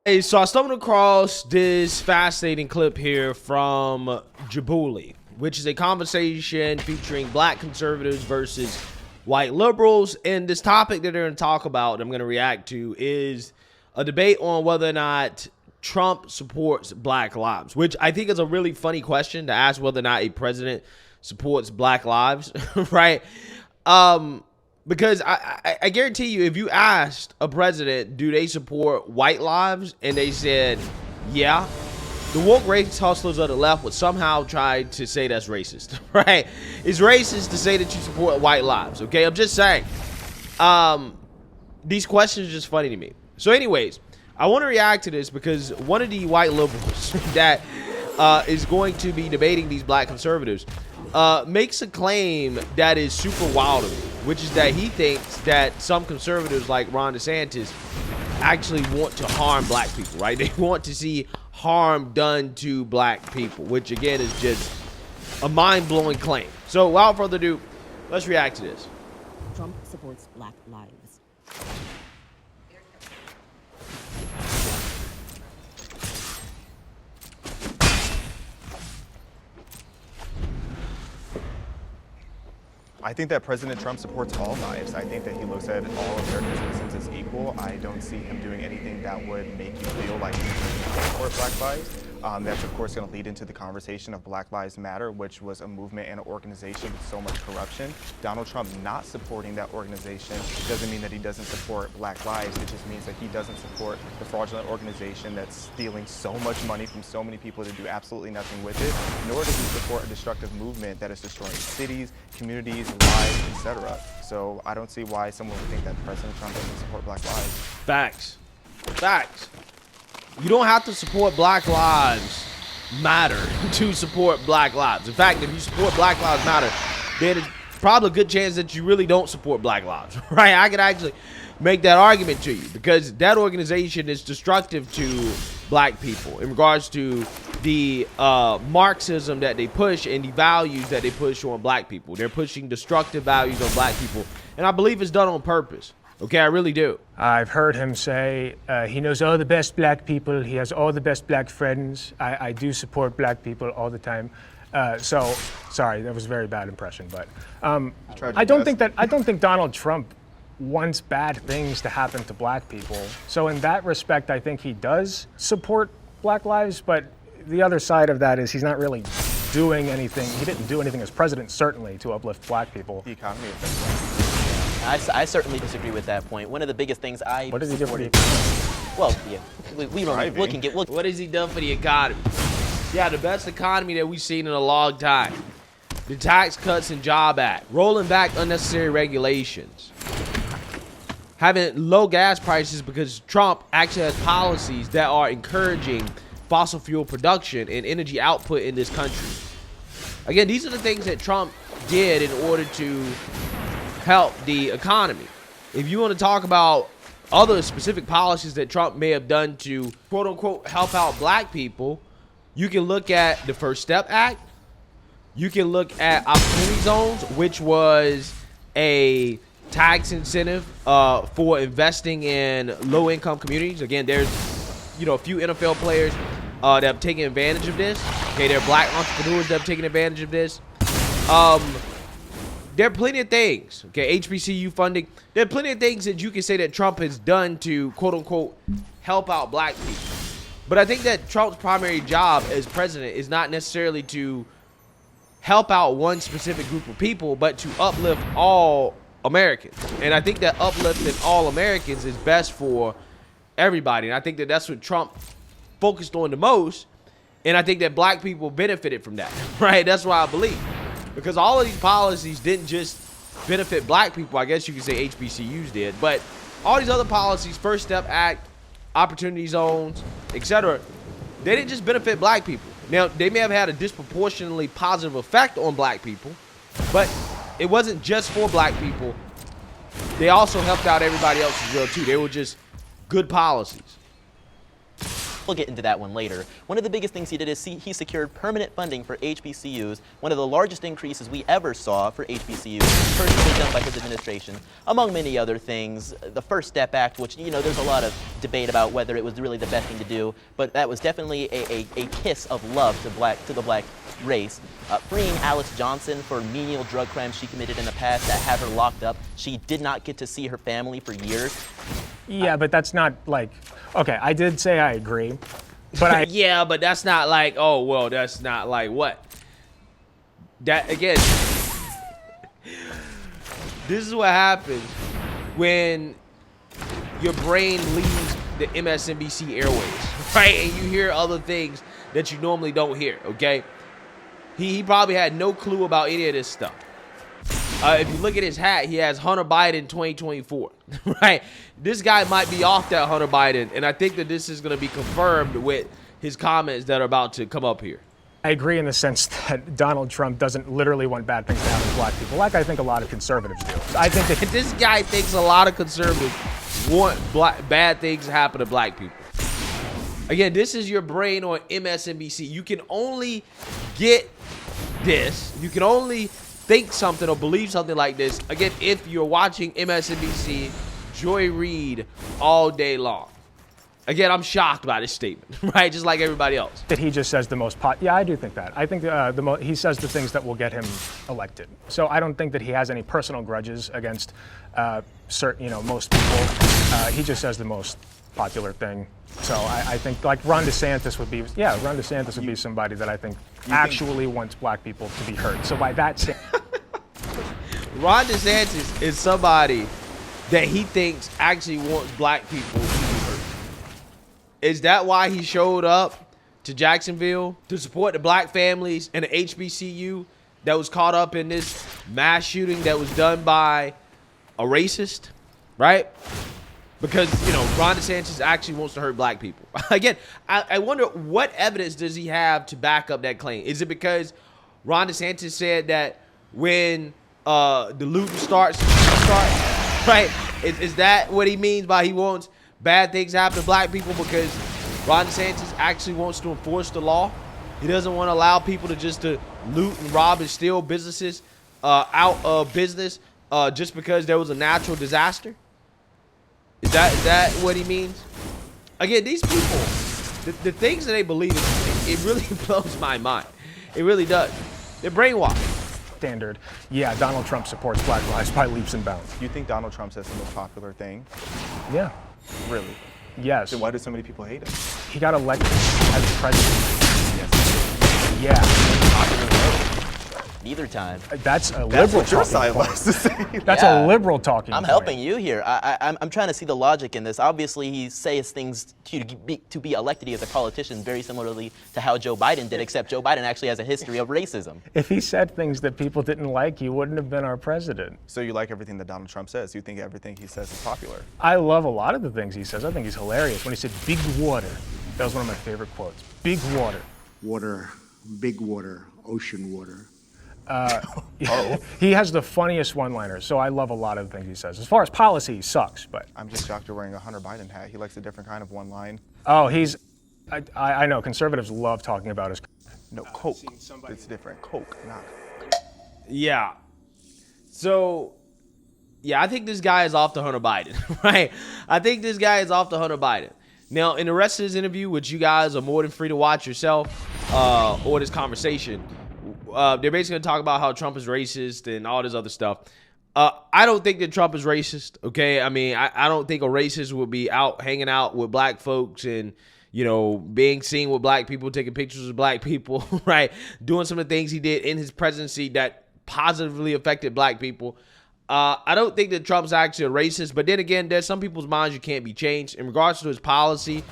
Hey, so I stumbled across this fascinating clip here from Djibouti, which is a conversation featuring black conservatives versus white liberals. And this topic that they're going to talk about, I'm going to react to, is a debate on whether or not Trump supports black lives, which I think is a really funny question to ask, whether or not a president supports black lives, right? Because I guarantee you, if you asked a president, do they support white lives, and they said, yeah, the woke race hustlers of the left would somehow try to say that's racist, right? It's racist to say that you support white lives, okay? I'm just saying. These questions are just funny to me. So anyways, I want to react to this because one of the white liberals that is going to be debating these black conservatives makes a claim that is super wild to me, which is that he thinks that some conservatives like Ron DeSantis actually want to harm black people, right? They want to see harm done to black people, which again is just a mind-blowing claim. So without further ado, let's react to this. Trump supports black lives. I think that President Trump supports all lives. I think that he looks at all American citizens as equal. I don't see him doing anything that would make you feel like he doesn't support black lives. That's of course going to lead into the conversation of Black Lives Matter, which was a movement and an organization with so much corruption. Donald Trump not supporting that organization doesn't mean that he doesn't support black lives. It just means that he doesn't support the fraudulent organization that's stealing so much money from so many people to do absolutely nothing with it, nor does he support a destructive movement that is destroying cities, communities, lives, etc. So I don't see why someone would think that President Trump doesn't support black lives. Facts. Facts. You don't have to support Black Lives Matter to support Black Lives. In fact, if you support Black Lives Matter, then it's probably a good chance that you really don't support Black Lives, right? I could actually make that argument to you because that organization is destructive to black people in regards to the Marxism that they push and the values that they push on black people. They're pushing destructive values on black people, and I believe it's done on purpose. Okay, I really do. I've heard him say he knows all the best black people. He has all the best black friends. I do support black people all the time. So, sorry, that was a very bad impression. But I don't think Donald Trump wants bad things to happen to black people. So in that respect, I think he does support black lives. But the other side of that is he's not really doing anything. He didn't do anything as president, certainly, to uplift black people. The economy is I certainly disagree with that point. One of the biggest things What does he do for the well, yeah, we don't look and get look. What has he done for the economy? Yeah, the best economy that we've seen in a long time. The Tax Cuts and Job Act, rolling back unnecessary regulations, having low gas prices because Trump actually has policies that are encouraging fossil fuel production and energy output in this country. Again, these are the things that Trump did in order to help the economy. If you want to talk about other specific policies that Trump may have done to quote unquote help out black people, you can look at the First Step Act. You can look at opportunity zones, which was a tax incentive for investing in low income communities. Again, there's a few NFL players that have taken advantage of this. Okay, there are black entrepreneurs that have taken advantage of this. There are plenty of things, okay, HBCU funding. There are plenty of things that you can say that Trump has done to, quote unquote, help out black people. But I think that Trump's primary job as president is not necessarily to help out one specific group of people, but to uplift all Americans. And I think that uplifting all Americans is best for everybody. And I think that that's what Trump focused on the most. And I think that black people benefited from that, right? That's what I believe. Because all of these policies didn't just benefit black people. I guess you could say HBCUs did. But all these other policies, First Step Act, opportunity zones, etc., they didn't just benefit black people. Now, they may have had a disproportionately positive effect on black people, but it wasn't just for black people. They also helped out everybody else as well, too. They were just good policies. We'll get into that one later. One of the biggest things he did is he secured permanent funding for HBCUs, one of the largest increases we ever saw for HBCUs, personally done by his administration, among many other things. The First Step Act, which, you know, there's a lot of debate about whether it was really the best thing to do, but that was definitely a kiss of love to the black race. Freeing Alice Johnson for menial drug crimes she committed in the past that had her locked up. She did not get to see her family for years. Yeah, but that's not like, okay, I did say I agree, but I... Yeah, but that's not like, oh, well, that's not like what? That, again, this is what happens when your brain leaves the MSNBC airways, right? And you hear other things that you normally don't hear, okay? He probably had no clue about any of this stuff. If you look at his hat, he has Hunter Biden 2024, right? This guy might be off that Hunter Biden, and I think that this is going to be confirmed with his comments that are about to come up here. I agree in the sense that Donald Trump doesn't literally want bad things to happen to black people, like I think a lot of conservatives do. I think that This guy thinks a lot of conservatives want bad things to happen to black people. Again, this is your brain on MSNBC. You can only get this. You can only think something or believe something like this, again, if you're watching MSNBC, Joy Reid all day long. Again, I'm shocked by this statement, right? Just like everybody else. that he just says the most yeah, I do think that. I think he says the things that will get him elected. So I don't think that he has any personal grudges against most people. He just says the most popular thing. So I think like Ron DeSantis would be, Ron DeSantis would be somebody that I think actually wants black people to be hurt. So by that saying, Ron DeSantis is somebody that he thinks actually wants black people to be hurt. Is that why he showed up to Jacksonville to support the black families and the HBCU that was caught up in this mass shooting that was done by a racist, right? Because, you know, Ron DeSantis actually wants to hurt black people. Again, I wonder what evidence does he have to back up that claim? Is it because Ron DeSantis said that when the looting starts, right? Is that what he means by he wants bad things to happen to black people? Because Ron DeSantis actually wants to enforce the law. He doesn't want to allow people to just to loot and rob and steal businesses out of business just because there was a natural disaster. Is that what he means? Again, these people, the things that they believe in, it really blows my mind. It really does. They're brainwashed. standard, yeah, Donald Trump supports black lives by leaps and bounds. You think Donald Trump says the most popular thing? Yeah. Really? Yes. Then why do so many people hate him? He got elected as president. Yes. Yeah. Neither time. That's a That's liberal what your talking side point. likes to say. That's Yeah. a liberal talking I'm point. helping you here. I'm trying to see the logic in this. Obviously, he says things to be elected as a politician very similarly to how Joe Biden did, except Joe Biden actually has a history of racism. If he said things that people didn't like, he wouldn't have been our president. So you like everything that Donald Trump says? You think everything he says is popular? I love a lot of the things he says. I think he's hilarious. When he said big water, that was one of my favorite quotes. Big water. Water, big water, ocean water. He has the funniest one-liners, so I love a lot of the things he says. As far as policy, he sucks, but... I'm just shocked you're wearing a Hunter Biden hat. He likes a different kind of one line. Oh, I know, conservatives love talking about his... No, Coke. It's different. Coke, not. Yeah. So, yeah, I think this guy is off to Hunter Biden, right? I think this guy is off to Hunter Biden. Now, in the rest of this interview, which you guys are more than free to watch yourself, or this conversation, they're basically going to talk about how Trump is racist and all this other stuff. I don't think that Trump is racist, okay? I mean, I don't think a racist would be out hanging out with black folks and, you know, being seen with black people, taking pictures of black people, right? Doing some of the things he did in his presidency that positively affected black people. I don't think that Trump's actually a racist, but then again, there's some people's minds you can't be changed. In regards to his policy,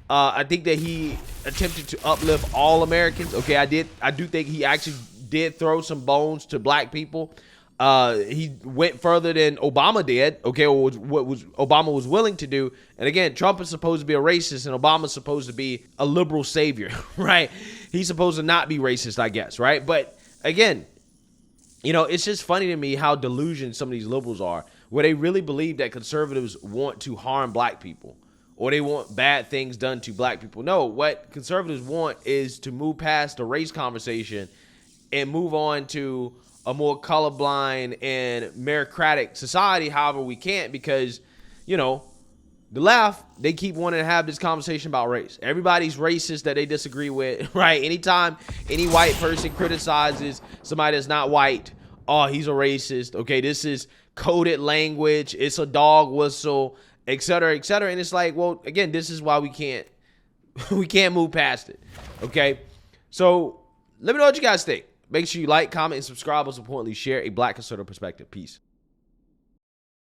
I think that he attempted to uplift all Americans. Okay, I do think he actually did throw some bones to black people. He went further than Obama did, okay, or what Obama was willing to do. And again, Trump is supposed to be a racist and Obama's supposed to be a liberal savior, right? He's supposed to not be racist, I guess, right? But again, you know, it's just funny to me how delusional some of these liberals are, where they really believe that conservatives want to harm black people or they want bad things done to black people. No, what conservatives want is to move past the race conversation and move on to a more colorblind and meritocratic society. However, we can't because, you know, the left, they keep wanting to have this conversation about race. Everybody's racist that they disagree with, right? Anytime any white person criticizes somebody that's not white, oh, he's a racist. Okay, this is coded language. It's a dog whistle, et cetera, et cetera. And it's like, well, again, this is why we can't move past it. Okay, so let me know what you guys think. Make sure you like, comment, and subscribe. Most importantly, share a black conservative perspective. Peace.